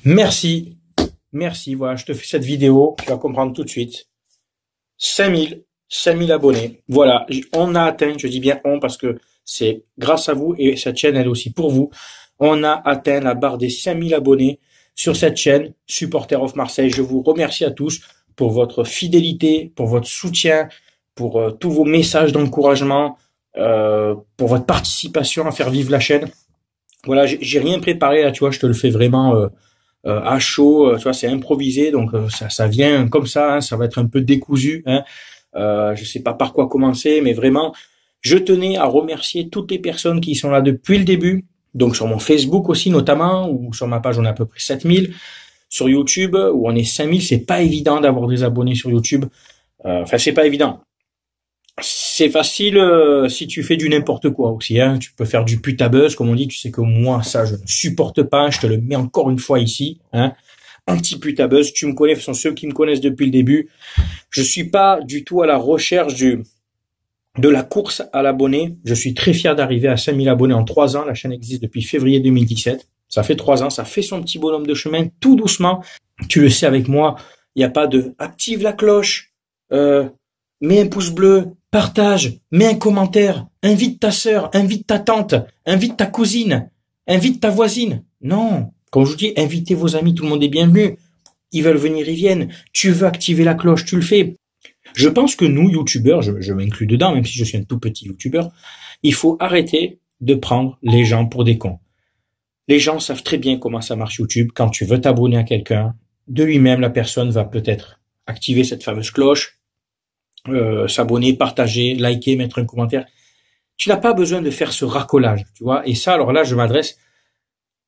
Merci. Merci. Voilà, je te fais cette vidéo. Tu vas comprendre tout de suite. 5000 abonnés. Voilà. On a atteint, je dis bien on parce que c'est grâce à vous et cette chaîne elle est aussi pour vous. On a atteint la barre des 5000 abonnés sur cette chaîne Supporters of Marseille. Je vous remercie à tous pour votre fidélité, pour votre soutien, pour tous vos messages d'encouragement, pour votre participation à faire vivre la chaîne. Voilà, j'ai rien préparé là, tu vois, je te le fais vraiment à chaud, tu vois, c'est improvisé, donc ça vient comme ça, hein, ça va être un peu décousu, hein. Je sais pas par quoi commencer, mais vraiment, je tenais à remercier toutes les personnes qui sont là depuis le début, donc sur mon Facebook aussi notamment, ou sur ma page on est à peu près 7000, sur YouTube où on est 5000, c'est pas évident d'avoir des abonnés sur YouTube, enfin c'est pas évident. C'est facile si tu fais du n'importe quoi aussi, hein. Tu peux faire du putabuzz, comme on dit. Tu sais que moi, ça, je ne supporte pas. Je te le mets encore une fois ici, hein. Anti-putabuzz. Tu me connais, ce sont ceux qui me connaissent depuis le début. Je suis pas du tout à la recherche de la course à l'abonné. Je suis très fier d'arriver à 5000 abonnés en 3 ans. La chaîne existe depuis février 2017. Ça fait 3 ans. Ça fait son petit bonhomme de chemin tout doucement. Tu le sais avec moi. Il n'y a pas de active la cloche, mets un pouce bleu, partage, mets un commentaire, invite ta sœur, invite ta tante, invite ta cousine, invite ta voisine. Non, quand je vous dis invitez vos amis, tout le monde est bienvenu. Ils veulent venir, ils viennent. Tu veux activer la cloche, tu le fais. Je pense que nous, youtubeurs, je m'inclus dedans, même si je suis un tout petit youtubeur, il faut arrêter de prendre les gens pour des cons. Les gens savent très bien comment ça marche YouTube. Quand tu veux t'abonner à quelqu'un, de lui-même, la personne va peut-être activer cette fameuse cloche, s'abonner, partager, liker, mettre un commentaire. Tu n'as pas besoin de faire ce racolage, tu vois. Et ça, alors là, je m'adresse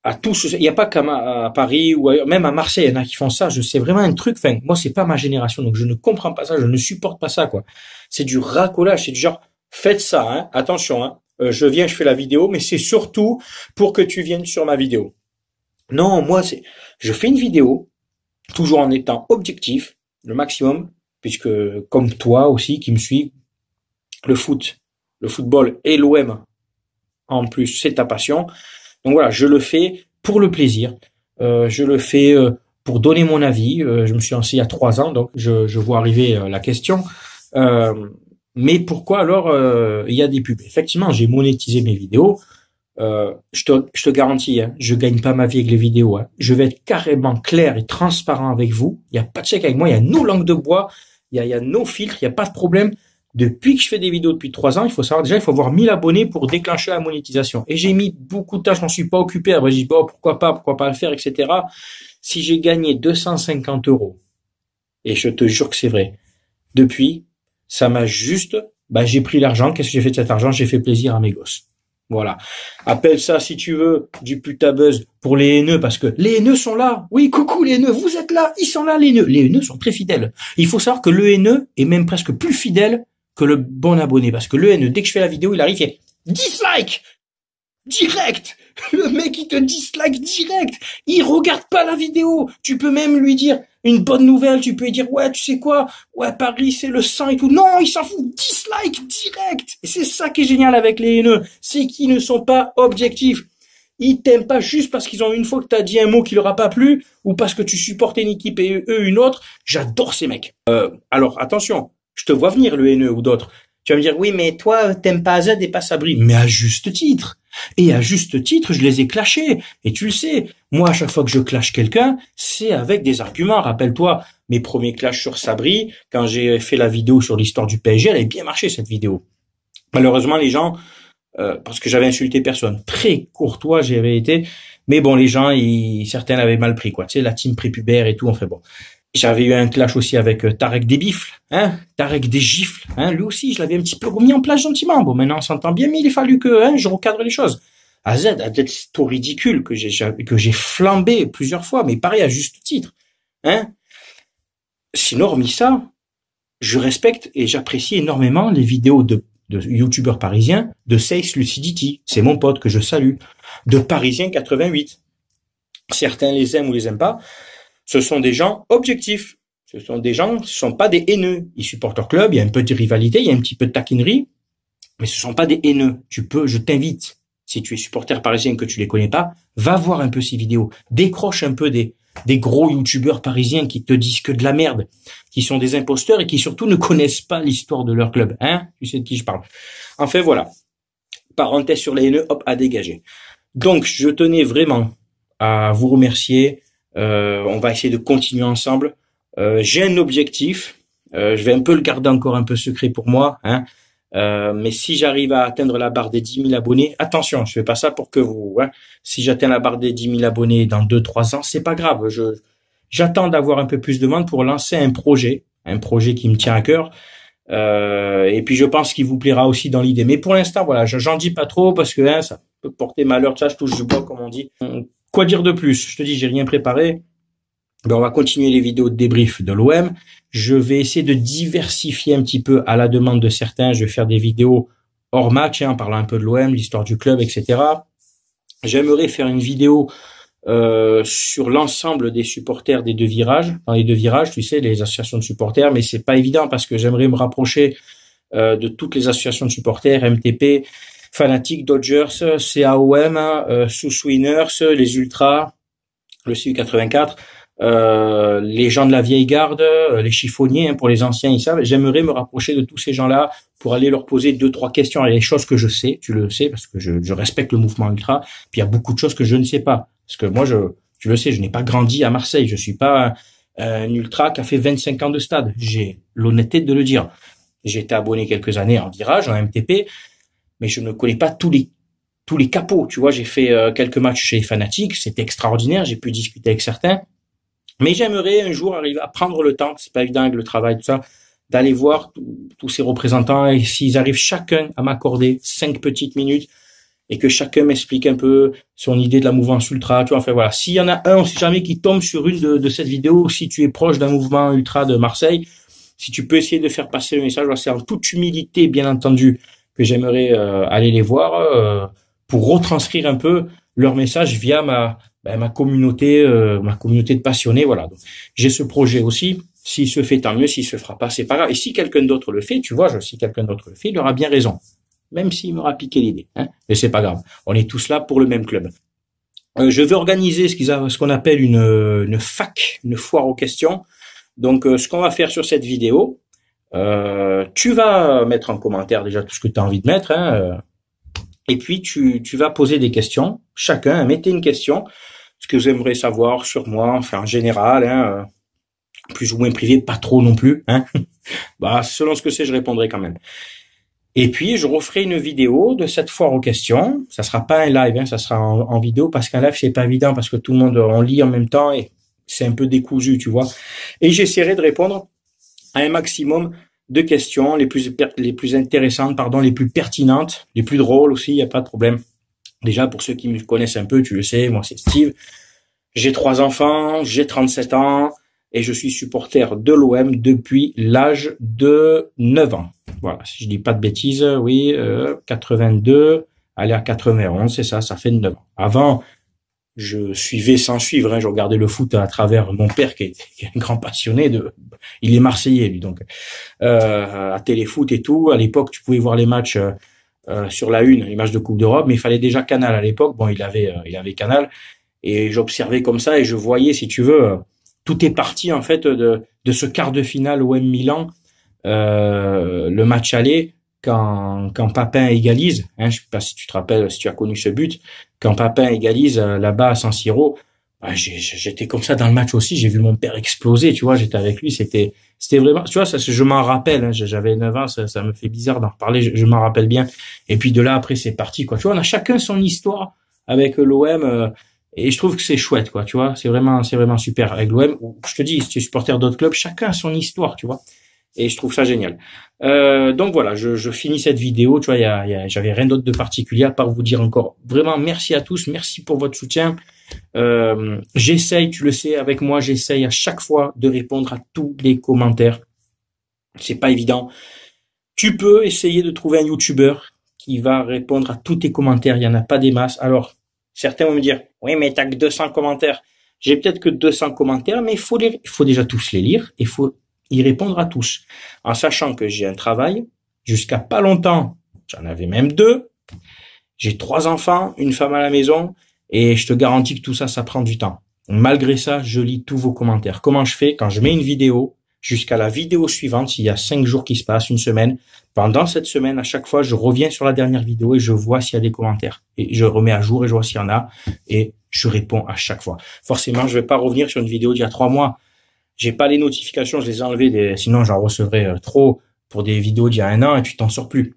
à tous. Il n'y a pas qu'à Paris ou même à Marseille, il y en a qui font ça. Je sais vraiment un truc. Enfin, moi, c'est pas ma génération, donc je ne comprends pas ça. Je ne supporte pas ça, quoi. C'est du racolage. C'est du genre, faites ça, hein. Attention, hein. Je viens, je fais la vidéo, mais c'est surtout pour que tu viennes sur ma vidéo. Non, moi, je fais une vidéo, toujours en étant objectif, le maximum, puisque comme toi aussi qui me suis, le football et l'OM en plus, c'est ta passion. Donc voilà, je le fais pour le plaisir, je le fais pour donner mon avis. Je me suis lancé il y a 3 ans, donc je vois arriver la question. Mais pourquoi alors il y a des pubs? Effectivement, j'ai monétisé mes vidéos. Je te garantis, hein, je gagne pas ma vie avec les vidéos, hein. Je vais être carrément clair et transparent avec vous. Il y a pas de chèque avec moi, il y a nos langues de bois, il y a nos filtres, il y a pas de problème. Depuis que je fais des vidéos depuis 3 ans, il faut savoir déjà, il faut avoir 1000 abonnés pour déclencher la monétisation. Et j'ai mis beaucoup de temps, je m'en suis pas occupé. Après, j'ai dit, bon, pourquoi pas le faire, etc. Si j'ai gagné 250 €, et je te jure que c'est vrai, depuis, ça m'a juste, j'ai pris l'argent. Qu'est-ce que j'ai fait de cet argent? J'ai fait plaisir à mes gosses. Voilà. Appelle ça, si tu veux, du putabuzz pour les haineux, parce que les haineux sont là. Oui, coucou les haineux, vous êtes là, ils sont là les haineux. Les haineux sont très fidèles. Il faut savoir que le haineux est même presque plus fidèle que le bon abonné, parce que le haineux, dès que je fais la vidéo, il arrive, il fait dislike direct. Le mec, il te dislike direct. Il regarde pas la vidéo. Tu peux même lui dire une bonne nouvelle. Tu peux lui dire, ouais, tu sais quoi? Ouais, Paris, c'est le sang et tout. Non, il s'en fout. Dislike direct. Et c'est ça qui est génial avec les haineux. C'est qu'ils ne sont pas objectifs. Ils t'aiment pas juste parce qu'ils ont une fois que t'as dit un mot qui leur a pas plu ou parce que tu supportais une équipe et eux une autre. J'adore ces mecs. Alors, attention. Je te vois venir, le haineux ou d'autres. Tu vas me dire, oui, mais toi, t'aimes pas Z et pas Sabri. Mais à juste titre. Et à juste titre, je les ai clashés. Et tu le sais. Moi, à chaque fois que je clash quelqu'un, c'est avec des arguments. Rappelle-toi, mes premiers clashs sur Sabri, quand j'ai fait la vidéo sur l'histoire du PSG, elle avait bien marché, cette vidéo. Malheureusement, les gens, parce que j'avais insulté personne. Très courtois, j'avais été. Mais bon, les gens, certains l'avaient mal pris, quoi. Tu sais, la team prépubère et tout, enfin bon. J'avais eu un clash aussi avec Tarek des Bifles, hein, Tarek des Gifles, hein, lui aussi, je l'avais un petit peu remis en place gentiment. Bon, maintenant, on s'entend bien, mais il a fallu que, je recadre les choses. À des taux ridicules que j'ai flambé plusieurs fois, mais pareil, à juste titre, hein. Sinon, hormis ça, je respecte et j'apprécie énormément les vidéos de youtubeurs parisiens, de Sace Lucidity, c'est mon pote que je salue, de Parisien 88. Certains les aiment ou les aiment pas. Ce sont des gens objectifs. Ce sont pas des haineux. Ils supportent leur club, il y a un peu de rivalité, il y a un petit peu de taquinerie, mais ce sont pas des haineux. Je t'invite, si tu es supporter parisien et que tu les connais pas, va voir un peu ces vidéos. Décroche un peu des des gros youtubeurs parisiens qui te disent que de la merde, qui sont des imposteurs et qui surtout ne connaissent pas l'histoire de leur club. Hein? Tu sais de qui je parle. Enfin voilà. Parenthèse sur les haineux, hop, à dégager. Donc, je tenais vraiment à vous remercier. On va essayer de continuer ensemble. J'ai un objectif. Je vais un peu le garder encore un peu secret pour moi. Hein. Mais si j'arrive à atteindre la barre des 10 000 abonnés, attention, je fais pas ça pour que vous... Hein, si j'atteins la barre des 10 000 abonnés dans 2-3 ans, c'est pas grave. J'attends d'avoir un peu plus de monde pour lancer un projet qui me tient à cœur. Et puis je pense qu'il vous plaira aussi dans l'idée. Mais pour l'instant, voilà, j'en dis pas trop parce que hein, ça peut porter malheur. Ça, je touche du bois, comme on dit. Quoi dire de plus? Je te dis, j'ai rien préparé. Ben, on va continuer les vidéos de débrief de l'OM. Je vais essayer de diversifier un petit peu à la demande de certains. Je vais faire des vidéos hors match, en parlant un peu de l'OM, l'histoire du club, etc. J'aimerais faire une vidéo sur l'ensemble des supporters des deux virages. Dans les deux virages, tu sais, les associations de supporters, mais c'est pas évident parce que j'aimerais me rapprocher de toutes les associations de supporters, MTP, Fanatic, Dodgers, CAOM, Sous Winners, les Ultras, le CU84. Les gens de la vieille garde, les chiffonniers, pour les anciens, ils savent. J'aimerais me rapprocher de tous ces gens-là pour aller leur poser 2-3 questions. Il y a des choses que je sais, tu le sais, parce que je respecte le mouvement ultra. Puis il y a beaucoup de choses que je ne sais pas, parce que moi, tu le sais, je n'ai pas grandi à Marseille. Je suis pas un ultra qui a fait 25 ans de stade. J'ai l'honnêteté de le dire. J'ai été abonné quelques années en virage, en MTP, mais je ne connais pas tous les capots. Tu vois, j'ai fait quelques matchs chez Fanatic, c'était extraordinaire. J'ai pu discuter avec certains. Mais j'aimerais un jour arriver à prendre le temps, c'est pas évident avec le travail, tout ça, d'aller voir tous ces représentants et s'ils arrivent chacun à m'accorder 5 petites minutes et que chacun m'explique un peu son idée de la mouvance ultra, tu vois, enfin voilà. S'il y en a un, on sait jamais, qui tombe sur une de cette vidéo, si tu es proche d'un mouvement ultra de Marseille, si tu peux essayer de faire passer le message, c'est en toute humilité, bien entendu, que j'aimerais aller les voir pour retranscrire un peu leur message via ma communauté de passionnés, voilà. Donc, j'ai ce projet aussi. S'il se fait, tant mieux. S'il se fera pas, c'est pas grave. Et si quelqu'un d'autre le fait, tu vois, si quelqu'un d'autre le fait, il aura bien raison. Même s'il m'aura piqué l'idée, hein. Mais c'est pas grave. On est tous là pour le même club. Je veux organiser ce qu'on appelle une FAQ, une foire aux questions. Donc, ce qu'on va faire sur cette vidéo, tu vas mettre en commentaire déjà tout ce que tu as envie de mettre, hein. Et puis, tu vas poser des questions. Chacun, mettez une question. Ce que vous aimeriez savoir sur moi, enfin, en général, hein, plus ou moins privé, pas trop non plus, hein. Bah, selon ce que c'est, je répondrai quand même. Et puis, je referai une vidéo de cette foire aux questions. Ça sera pas un live, hein, ça sera en vidéo parce qu'un live, c'est pas évident parce que tout le monde, on lit en même temps et c'est un peu décousu, tu vois. Et j'essaierai de répondre à un maximum de questions, les plus intéressantes, les plus pertinentes, les plus drôles aussi, il y a pas de problème. Déjà, pour ceux qui me connaissent un peu, tu le sais, moi c'est Steve. J'ai 3 enfants, j'ai 37 ans et je suis supporter de l'OM depuis l'âge de 9 ans. Voilà, si je dis pas de bêtises, oui, 82, aller à 91, c'est ça fait 9 ans. Avant, je suivais sans suivre, hein, je regardais le foot à travers mon père qui est un grand passionné il est marseillais lui, donc à téléfoot et tout. À l'époque, tu pouvais voir les matchs sur la une, les matchs de Coupe d'Europe, mais il fallait déjà Canal à l'époque. Bon, il avait Canal et j'observais comme ça et je voyais, si tu veux, tout est parti en fait de ce quart de finale OM Milan, le match aller quand Papin égalise, hein, je sais pas si tu te rappelles, si tu as connu ce but, quand Papin égalise là-bas à San Siro, bah, j'étais comme ça dans le match aussi, j'ai vu mon père exploser, tu vois, j'étais avec lui, c'était vraiment, tu vois, ça, je m'en rappelle, hein, j'avais 9 ans, ça me fait bizarre d'en reparler, je m'en rappelle bien. Et puis de là après c'est parti, quoi. Tu vois, on a chacun son histoire avec l'OM, et je trouve que c'est chouette, quoi, tu vois, c'est vraiment super avec l'OM. Je te dis, si tu es supporter d'autres clubs, chacun a son histoire, tu vois. Et je trouve ça génial. Donc voilà, je finis cette vidéo. Tu vois, j'avais rien d'autre de particulier à part vous dire encore vraiment merci à tous, merci pour votre soutien. J'essaye, tu le sais, avec moi, j'essaye à chaque fois de répondre à tous les commentaires. C'est pas évident. Tu peux essayer de trouver un YouTuber qui va répondre à tous tes commentaires. Il y en a pas des masses. Alors, certains vont me dire, oui, mais t'as que 200 commentaires. J'ai peut-être que 200 commentaires, mais il faut déjà tous les lire. Il faut y répondre à tous, en sachant que j'ai un travail, jusqu'à pas longtemps, j'en avais même 2, j'ai 3 enfants, une femme à la maison, et je te garantis que tout ça, ça prend du temps. Malgré ça, je lis tous vos commentaires. Comment je fais? Quand je mets une vidéo, jusqu'à la vidéo suivante, s'il y a 5 jours qui se passent, une semaine, pendant cette semaine, à chaque fois, je reviens sur la dernière vidéo et je vois s'il y a des commentaires. Et je remets à jour et je vois s'il y en a et je réponds à chaque fois. Forcément, je vais pas revenir sur une vidéo d'il y a 3 mois. J'ai pas les notifications, je les ai enlevées, sinon j'en recevrais trop pour des vidéos d'il y a 1 an et tu t'en sors plus.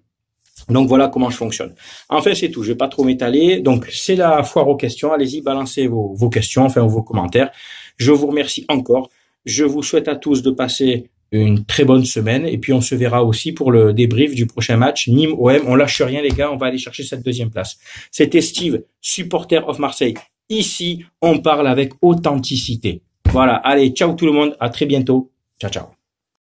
Donc voilà comment je fonctionne. Enfin, c'est tout. Je vais pas trop m'étaler. Donc c'est la foire aux questions. Allez-y, balancez vos questions, enfin vos commentaires. Je vous remercie encore. Je vous souhaite à tous de passer une très bonne semaine. Et puis on se verra aussi pour le débrief du prochain match Nîmes-OM. On lâche rien les gars. On va aller chercher cette 2e place. C'était Steve, supporter of Marseille. Ici, on parle avec authenticité. Voilà. Allez, ciao tout le monde. À très bientôt. Ciao, ciao.